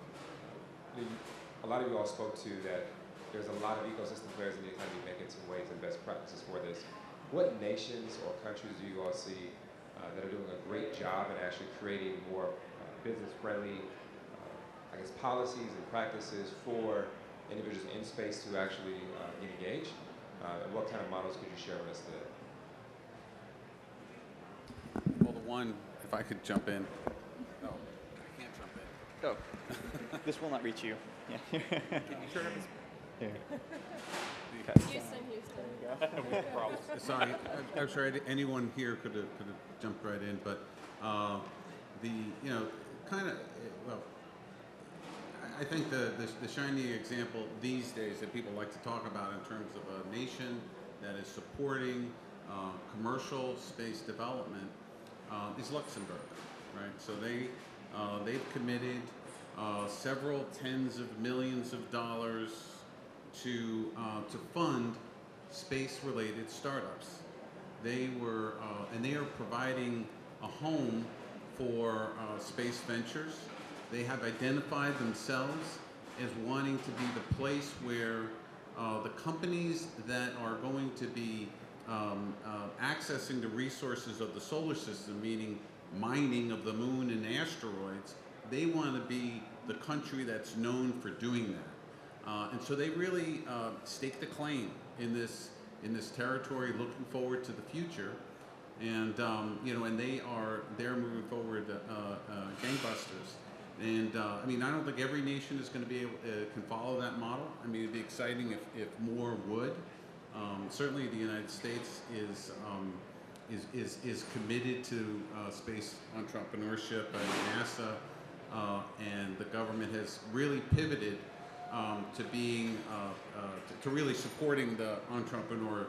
a lot of you all spoke to that there's a lot of ecosystem players in the economy making some waves and best practices for this. What nations or countries do you all see that are doing a great job in actually creating more business-friendly, policies and practices for individuals in space to actually get engaged? And what kind of models could you share with us today? Well, the one, if I could jump in. Oh, I can't jump in. Oh, this will not reach you. Yeah. Can you turn it? Here. Houston. Sorry, I'm sure anyone here could have jumped right in, but I think the shiny example these days that people like to talk about in terms of a nation that is supporting commercial space development is Luxembourg, right? So they've committed several tens of millions of dollars to fund space-related startups. They were, and they are providing a home for space ventures. They have identified themselves as wanting to be the place where the companies that are going to be accessing the resources of the solar system, meaning mining of the moon and asteroids, they want to be the country that's known for doing that. And so they really staked a claim in this territory, looking forward to the future. And you know, and they're moving forward gangbusters. And I mean, I don't think every nation is going to be able can follow that model. I mean, it'd be exciting if more would. Certainly, the United States is committed to space entrepreneurship, and NASA and the government has really pivoted to being to really supporting the entrepreneur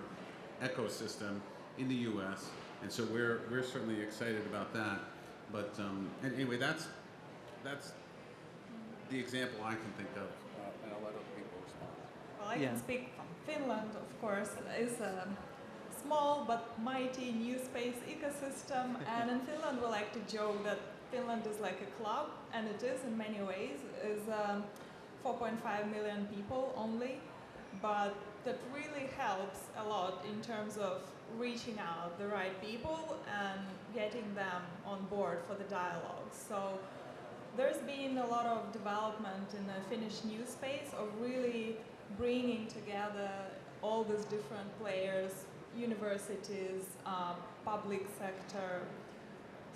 ecosystem in the U.S. And so we're certainly excited about that. But anyway, that's the example I can think of, and I'll let other people respond. Well, I can speak from Finland, of course. It's a small but mighty new space ecosystem, and in Finland we like to joke that Finland is like a club, and it is in many ways. It's 4.5 million people only, but that really helps a lot in terms of reaching out the right people and getting them on board for the dialogue. So there's been a lot of development in the Finnish news space of really bringing together all these different players, universities, public sector,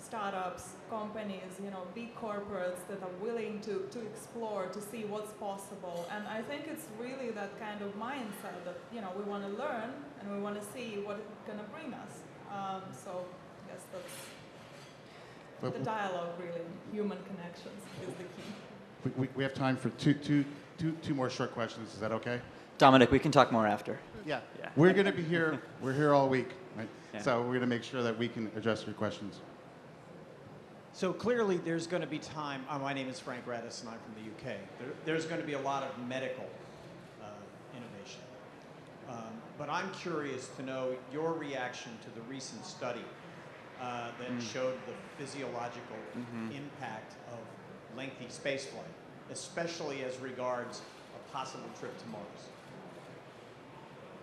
startups, companies, you know, big corporates that are willing to explore, to see what's possible. And I think it's really that kind of mindset that, you know, we want to learn and we want to see what it's going to bring us. So I guess that's the dialogue, really. Human connections is the key. We have time for two more short questions. Is that okay? Dominic, we can talk more after. Yeah. We're going to be here. We're here all week, right? Yeah. So we're going to make sure that we can address your questions. So clearly there's going to be time. My name is Frank Radis and I'm from the UK. There's going to be a lot of medical innovation. But I'm curious to know your reaction to the recent study that showed the physiological impact of lengthy spaceflight, especially as regards a possible trip to Mars.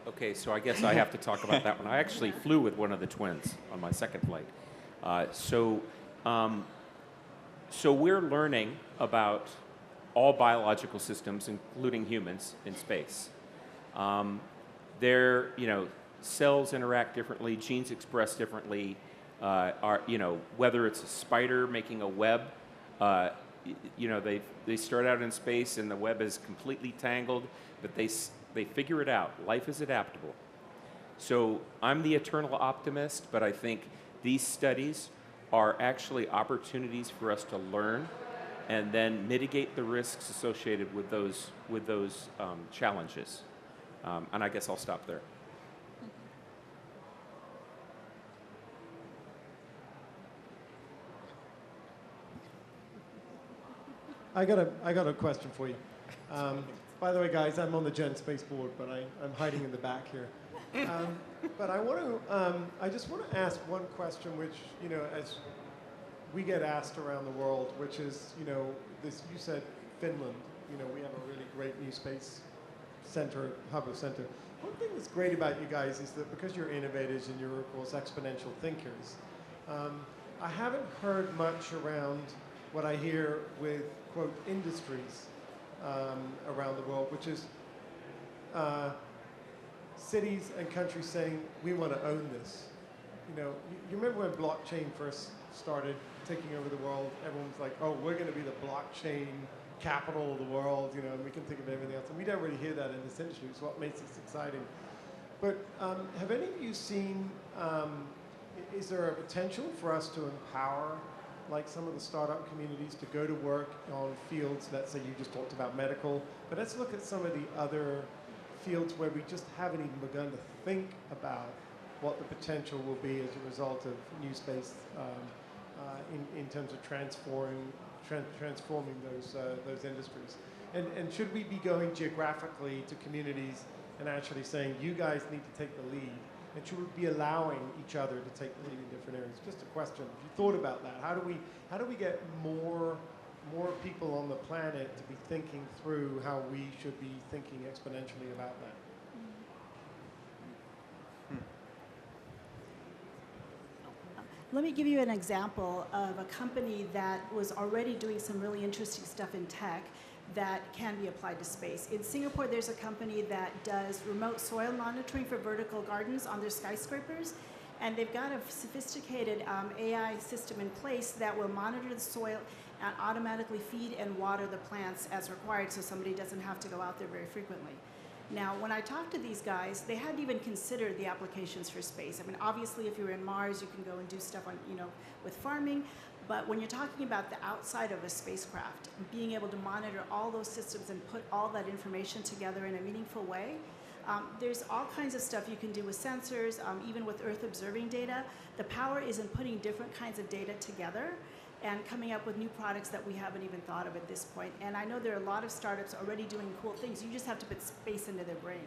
Okay, so I guess I have to talk about that one. I actually flew with one of the twins on my second flight. So we're learning about all biological systems, including humans, in space. Their, you know, cells interact differently, genes express differently. You know, whether it's a spider making a web, you know, they start out in space and the web is completely tangled, but they figure it out. Life is adaptable. So I'm the eternal optimist, but I think these studies are actually opportunities for us to learn and then mitigate the risks associated with those challenges. And I guess I'll stop there. I got a question for you. By the way, guys, I'm on the Gen Space Board, but I'm hiding in the back here. But I just want to ask one question, which, you know, as we get asked around the world, which is, you know, you said Finland, you know, we have a really great new space center, hub of center. One thing that's great about you guys is that because you're innovators and you're, of course, exponential thinkers, I haven't heard much around what I hear with, quote, industries around the world, which is cities and countries saying, we want to own this. You know, you remember when blockchain first started taking over the world, everyone was like, oh, we're going to be the blockchain capital of the world, you know, and we can think of everything else. And we don't really hear that in this industry. It's what makes this exciting. But have any of you seen, is there a potential for us to empower like some of the startup communities to go to work on fields, let's say you just talked about medical, but let's look at some of the other fields where we just haven't even begun to think about what the potential will be as a result of new space in terms of transforming those industries. And should we be going geographically to communities and actually saying, you guys need to take the lead? And should we be allowing each other to take the lead in different areas? Just a question. If you thought about that, how do we get more people on the planet to be thinking through how we should be thinking exponentially about that? Let me give you an example of a company that was already doing some really interesting stuff in tech that can be applied to space. In Singapore, there's a company that does remote soil monitoring for vertical gardens on their skyscrapers, and they've got a sophisticated AI system in place that will monitor the soil and automatically feed and water the plants as required, so somebody doesn't have to go out there very frequently. Now, when I talked to these guys, they hadn't even considered the applications for space. I mean, obviously, if you're in Mars, you can go and do stuff on, with farming. But when you're talking about the outside of a spacecraft, being able to monitor all those systems and put all that information together in a meaningful way, there's all kinds of stuff you can do with sensors, even with Earth observing data. The power is in putting different kinds of data together and coming up with new products that we haven't even thought of at this point. And I know there are a lot of startups already doing cool things. You just have to put space into their brain.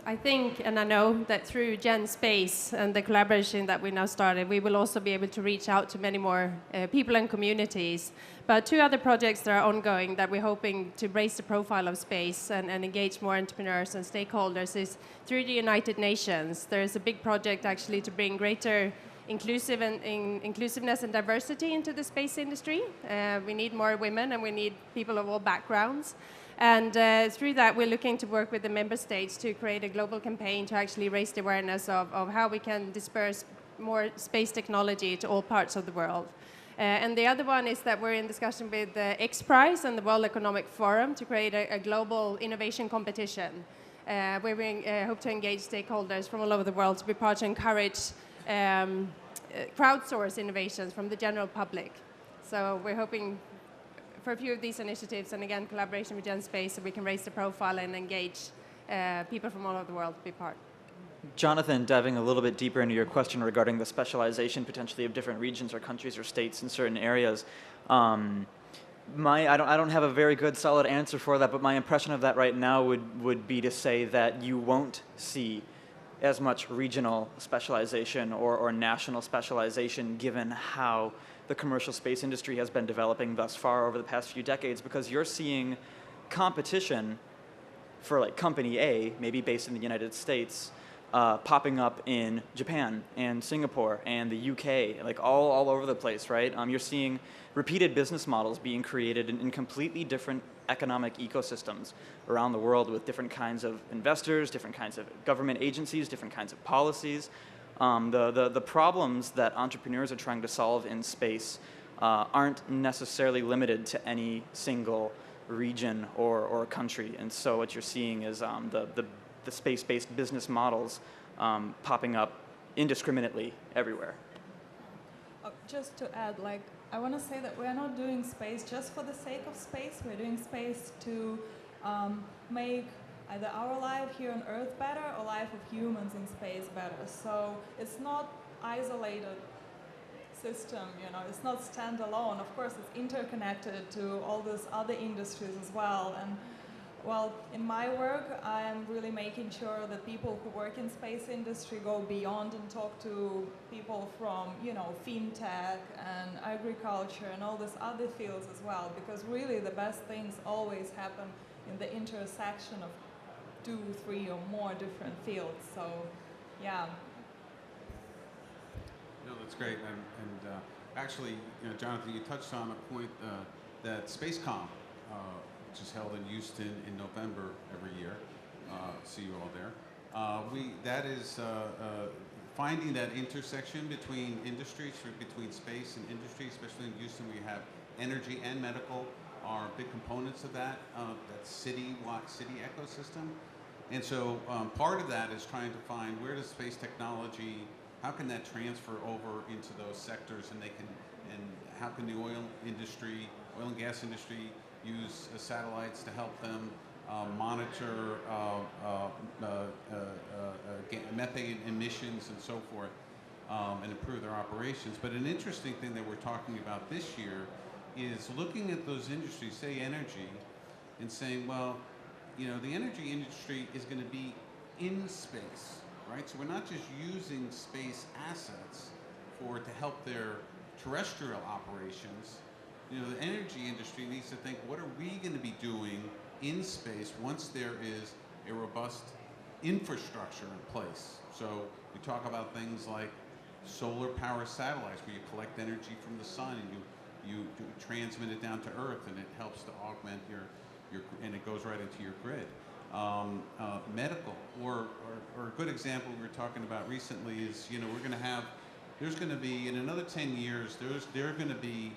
I think, and I know that through Gen Space and the collaboration that we now started, we will also be able to reach out to many more people and communities. But two other projects that are ongoing that we're hoping to raise the profile of space and engage more entrepreneurs and stakeholders is through the United Nations. There's a big project actually to bring greater inclusiveness and diversity into the space industry. We need more women and we need people of all backgrounds. And through that, we're looking to work with the member states to create a global campaign to actually raise the awareness of how we can disperse more space technology to all parts of the world. And the other one is that we're in discussion with the X Prize and the World Economic Forum to create a global innovation competition where we hope to engage stakeholders from all over the world to be part to encourage crowdsource innovations from the general public. So we're hoping for a few of these initiatives, and again, collaboration with Gen Space, so we can raise the profile and engage people from all over the world to be part. Jonathan, diving a little bit deeper into your question regarding the specialization potentially of different regions or countries or states in certain areas, I don't have a very good solid answer for that, but my impression of that right now would be to say that you won't see as much regional specialization or national specialization given how the commercial space industry has been developing thus far over the past few decades, because you're seeing competition for like company A, maybe based in the United States, popping up in Japan and Singapore and the UK, like all over the place, right? You're seeing repeated business models being created in completely different economic ecosystems around the world with different kinds of investors, different kinds of government agencies, different kinds of policies. The problems that entrepreneurs are trying to solve in space aren't necessarily limited to any single region or country. And so what you're seeing is the space-based business models popping up indiscriminately everywhere. Just to add, I want to say that we're not doing space just for the sake of space. We're doing space to make either our life here on Earth better or life of humans in space better. So it's not isolated system, it's not standalone. Of course, it's interconnected to all these other industries as well. And well, in my work, I'm really making sure that people who work in space industry go beyond and talk to people from, fintech and agriculture and all these other fields as well, because really the best things always happen in the intersection of 2, 3 or more different fields. So, yeah. No, that's great. And actually, Jonathan, you touched on a point that SpaceCom, which is held in Houston in November every year. See you all there. That is finding that intersection between industries, between space and industry, especially in Houston. We have energy and medical are big components of that city ecosystem. And so part of that is trying to find where does space technology, how can that transfer over into those sectors, and how can the oil and gas industry use satellites to help them monitor methane emissions and so forth, and improve their operations. But an interesting thing that we're talking about this year is looking at those industries, say energy, and saying, well, you know, the energy industry is going to be in space, right? So we're not just using space assets to help their terrestrial operations. You know, the energy industry needs to think, what are we going to be doing in space once there is a robust infrastructure in place? So we talk about things like solar power satellites, where you collect energy from the sun and you transmit it down to Earth, and it helps to augment and it goes right into your grid. Medical, or a good example we were talking about recently is, you know, there's going to be, in another 10 years, there are going to be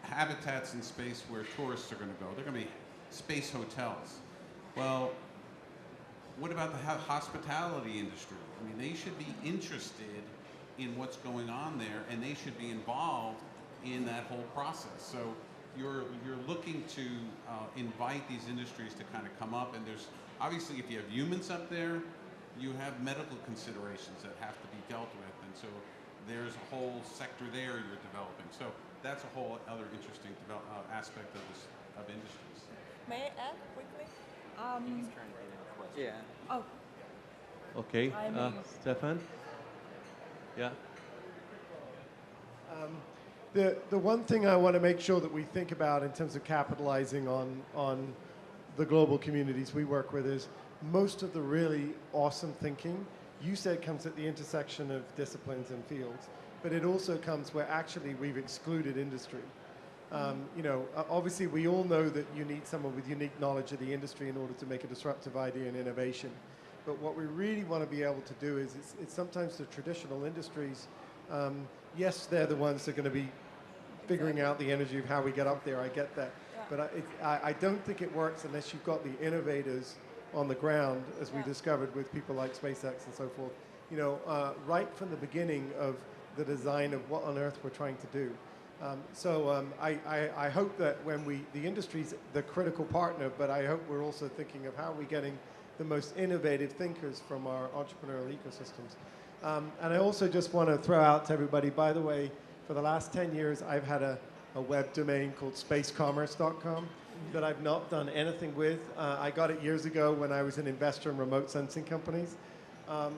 habitats in space where tourists are going to go. They're going to be space hotels. Well, what about the hospitality industry? I mean, they should be interested in what's going on there, and they should be involved in that whole process. So you're looking to invite these industries to kind of come up, and there's obviously, if you have humans up there, you have medical considerations that have to be dealt with, and so there's a whole sector there you're developing. So that's a whole other interesting aspect of industries. May I add quickly? Yeah. Oh. Okay, Stefan? Yeah. The one thing I want to make sure that we think about in terms of capitalizing on the global communities we work with is most of the really awesome thinking, you said, comes at the intersection of disciplines and fields, but it also comes where actually we've excluded industry. You know, obviously we all know that you need someone with unique knowledge of the industry in order to make a disruptive idea and innovation. But what we really want to be able to do is it's sometimes the traditional industries, yes, they're the ones that are going to be figuring out the energy of how we get up there. I get that. Yeah. But I don't think it works unless you've got the innovators on the ground, as we discovered with people like SpaceX and so forth, you know, right from the beginning of the design of what on earth we're trying to do. I hope that when the industry's the critical partner, but I hope we're also thinking of how are we getting the most innovative thinkers from our entrepreneurial ecosystems. And I also just want to throw out to everybody, by the way, for the last 10 years, I've had a web domain called spacecommerce.com that I've not done anything with. I got it years ago when I was an investor in remote sensing companies.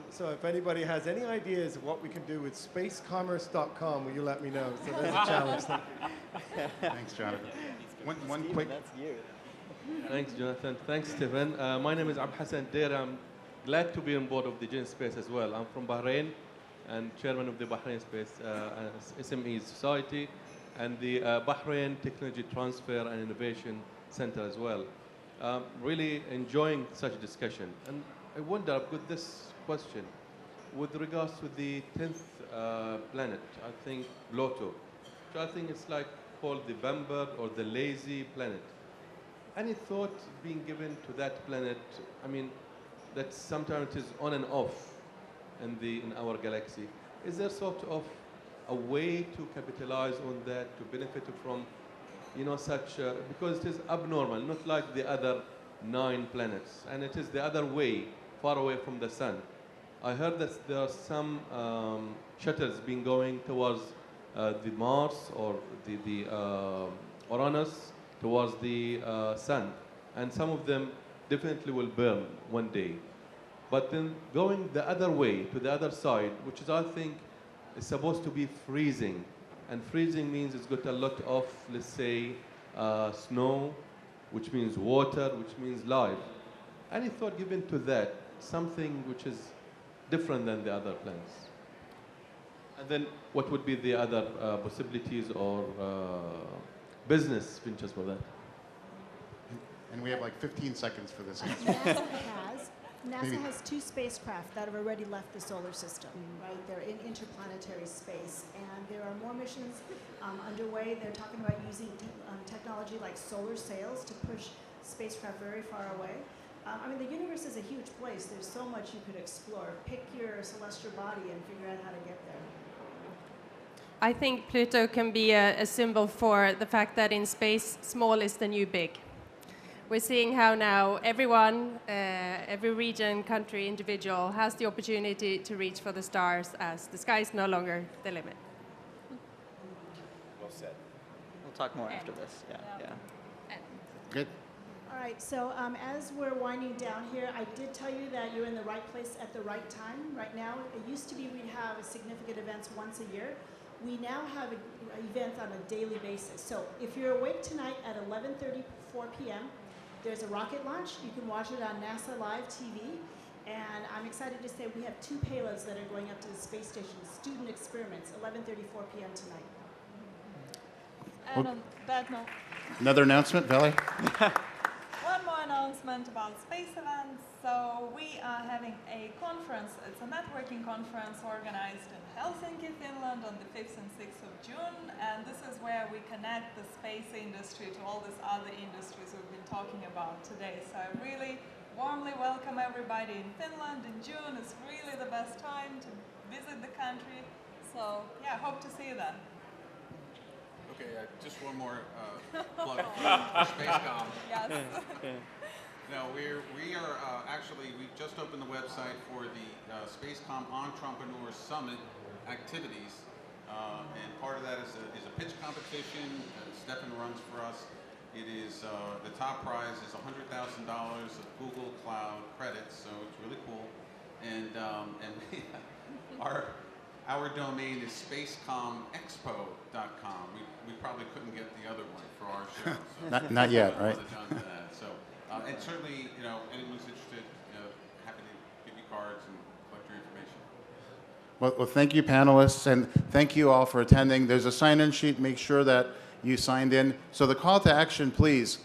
So if anybody has any ideas of what we can do with spacecommerce.com, will you let me know? So there's a challenge. Thanks, Jonathan. One quick... That's you. Thanks, Jonathan. Thanks, Stephen. My name is Abd Hassan Deir. I'm glad to be on board of the Gen Space as well. I'm from Bahrain and chairman of the Bahrain Space SME Society and the Bahrain Technology Transfer and Innovation Center as well. Really enjoying such a discussion. And I wonder, I've got this question. With regards to the 10th planet, I think Pluto, which I think it's like called the Vamber or the lazy planet. Any thought being given to that planet? I mean, that sometimes it is on and off in our galaxy. Is there sort of a way to capitalize on that, to benefit from, you know, such, because it is abnormal, not like the other 9 planets, and it is the other way, far away from the sun. I heard that there are some shuttles being going towards the Mars or the Uranus, towards the sun, and some of them definitely will burn one day. But then going the other way, to the other side, which is, I think, is supposed to be freezing. And freezing means it's got a lot of, let's say, snow, which means water, which means life. Any thought given to that, something which is different than the other planets? And then what would be the other possibilities or business ventures for that? And we have like 15 seconds for this answer. NASA has 2 spacecraft that have already left the solar system, right? They're in interplanetary space, and there are more missions underway. They're talking about using technology like solar sails to push spacecraft very far away. I mean, the universe is a huge place. There's so much you could explore. Pick your celestial body and figure out how to get there. I think Pluto can be a symbol for the fact that in space, small is the new big. We're seeing how now everyone, every region, country, individual has the opportunity to reach for the stars as the sky is no longer the limit. Well said. We'll talk more after this. Yeah. Good. All right, so as we're winding down here, I did tell you that you're in the right place at the right time. Right now, it used to be we'd have significant events once a year. We now have events on a daily basis. So if you're awake tonight at 11:34 p.m., there's a rocket launch. You can watch it on NASA Live TV. And I'm excited to say we have 2 payloads that are going up to the space station, student experiments, 11:34 p.m. tonight. And on that note, Another announcement, Veli? one more announcement about space events. So we are having a conference. It's a networking conference organized in Helsinki, Finland on the 5th and 6th of June. And this is where we connect the space industry to all these other industries we've been talking about today. So I really warmly welcome everybody in Finland in June. It's really the best time to visit the country. So yeah, hope to see you then. Okay, just one more plug for Spacecom. Yes. No, we are actually, we've just opened the website for the Spacecom Entrepreneur Summit activities. And part of that is a pitch competition that Stefan runs for us. It is, the top prize is $100,000 of Google Cloud credits, so it's really cool. And our domain is spacecomexpo.com. We probably couldn't get the other one for our show. So Not yet, right? So, and certainly, anyone's interested, happy to give you cards and collect your information. Well, thank you, panelists, and thank you all for attending. There's a sign-in sheet. Make sure that you signed in. So the call to action, please,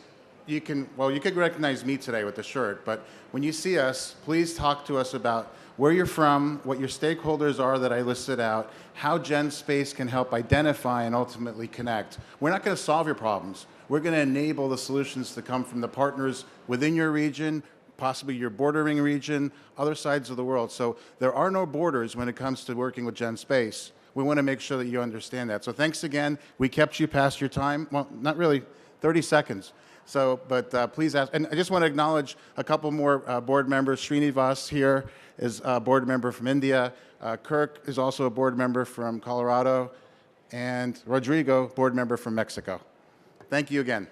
you could recognize me today with the shirt, but when you see us, please talk to us about where you're from, what your stakeholders are that I listed out, how GenSpace can help identify and ultimately connect. We're not going to solve your problems. We're going to enable the solutions to come from the partners within your region, possibly your bordering region, other sides of the world. So there are no borders when it comes to working with GenSpace. We want to make sure that you understand that. So thanks again. We kept you past your time. Well, not really, 30 seconds. So, but please ask. And I just want to acknowledge a couple more board members. Srinivas here is a board member from India. Kirk is also a board member from Colorado. And Rodrigo, board member from Mexico. Thank you again.